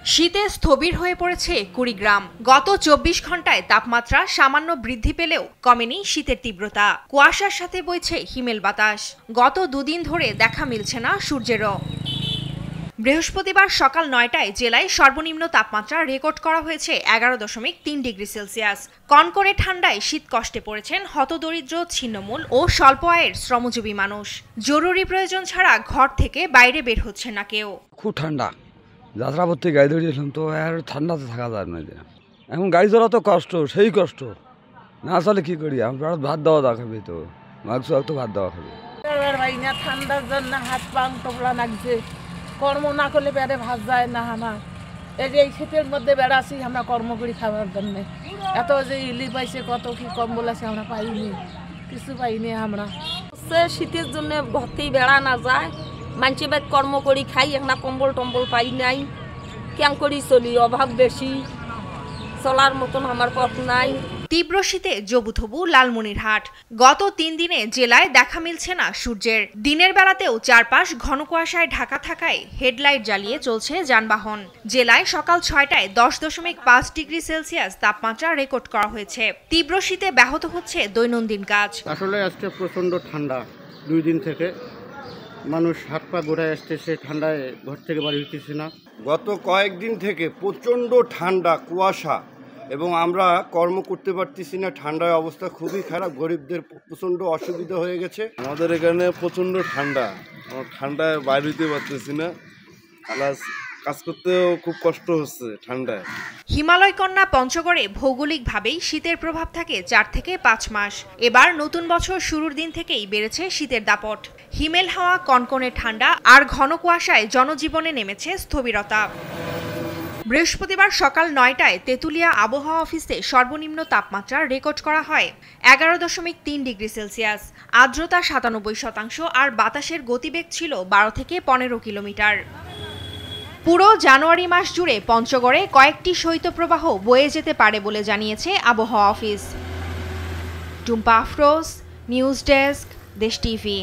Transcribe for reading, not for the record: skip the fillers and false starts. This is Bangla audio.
শীতে স্থবির হয়ে পড়েছে কুড়িগ্রাম। গত ২৪ ঘন্টায় তাপমাত্রা সামান্য বৃদ্ধি পেলেও কমেনি শীতের তীব্রতা। কুয়াশার সাথে বইছে হিমেল বাতাস। গত দুদিন ধরে দেখা মিলছে না সূর্যেরও। বৃহস্পতিবার সকাল ৯টায় জেলায় সর্বনিম্ন তাপমাত্রা রেকর্ড করা হয়েছে ১১.৩ ডিগ্রি সেলসিয়াস। কনকনে ঠান্ডায় শীত কষ্টে পড়েছেন হতদরিদ্র, ছিন্নমূল ও স্বল্প আয়ের শ্রমজীবী মানুষ। জরুরি প্রয়োজন ছাড়া ঘর থেকে বাইরে বের হচ্ছে না কেউ। খুব ঠান্ডা, যাত্রাপথে গাড়ি ধরিয়েছিলাম তো আর ঠান্ডাতে থাকা যায় না। এখন গাড়ি চলা তো কষ্ট, সেই কষ্ট না চলে কি করি, আমরা ভাত দেওয়া দেখাবে তো মাংস তো ভাত দেওয়া খাবে। ঠান্ডার জন্য হাত পাং টোপলা লাগছে, কর্ম না করলে বেড়ে ভাত যায় না। আমার এই যে এই শীতের মধ্যে বেড়াচ্ছি আমরা কর্ম করি খাবার জন্য। এত যে ইলি পাইছে, কত কি কম্বল আছে আমরা পাইনি, কিছু পাইনি। আমরা শীতের জন্য ঘরতেই বেড়া না যায়, মানুষের বাদ কর্ম করি খাই, একটা কম্বল টম্বল পাই নাই, কেন করি চলি, অভাব বেশি, চলার মতন আমার পথ নাই। তীব্র শীতে জবুথবু লালমনিরহাট। গত ৩ দিনে জেলায় দেখা মিলছে না সূর্যের। দিনের বেলাতেও চারপাশ ঘন কুয়াশায় ঢাকা থাকায় হেডলাইট জ্বালিয়ে চলছে যানবাহন। জেলায় সকাল ৬টায় ১০.৫ ডিগ্রি সেলসিয়াস তাপমাত্রা রেকর্ড করা হয়েছে। তীব্র শীতে ব্যাহত হচ্ছে দৈনন্দিন কাজ। আসলে আজকে প্রচণ্ড ঠান্ডা, ২ দিন থেকে মানুষ হাত পা গোড়ায় আসতেছে, ঠান্ডায় ঘর থেকে বাড়ি হইতেছে না। গত কয়েকদিন থেকে প্রচণ্ড ঠান্ডা, কুয়াশা, এবং আমরা কর্ম করতে পারতেছি না। ঠান্ডার অবস্থা খুবই খারাপ, গরিবদের প্রচণ্ড অসুবিধা হয়ে গেছে। আমাদের এখানে প্রচণ্ড ঠান্ডা, আমরা ঠান্ডায় বাইরে হইতে পারতেছি না, কাজ করতেও খুব কষ্ট হচ্ছে ঠান্ডায়। হিমালয় কন্যা পঞ্চগড়ে ভৌগোলিকভাবেই শীতের প্রভাব থাকে ৪ থেকে ৫ মাস। এবার নতুন বছর শুরুর দিন থেকেই বেড়েছে শীতের দাপট। হিমেল হাওয়া, কনকনে ঠান্ডা আর ঘন কুয়াশায় জনজীবনে নেমেছে স্থবিরতা। বৃহস্পতিবার সকাল ৯টায় তেঁতুলিয়া আবহাওয়া অফিসে সর্বনিম্ন তাপমাত্রা রেকর্ড করা হয় ১১.৩ ডিগ্রি সেলসিয়াস। আর্দ্রতা ৯৭% আর বাতাসের গতিবেগ ছিল ১২ থেকে ১৫ কিলোমিটার। পুরো জানুয়ারি মাস জুড়ে পঞ্চগড়ে কয়েকটি শৈত্যপ্রবাহ বয়ে যেতে পারে বলে জানিয়েছে আবহাওয়া office. Tumpa Afroz, news desk, দেশ টিভি।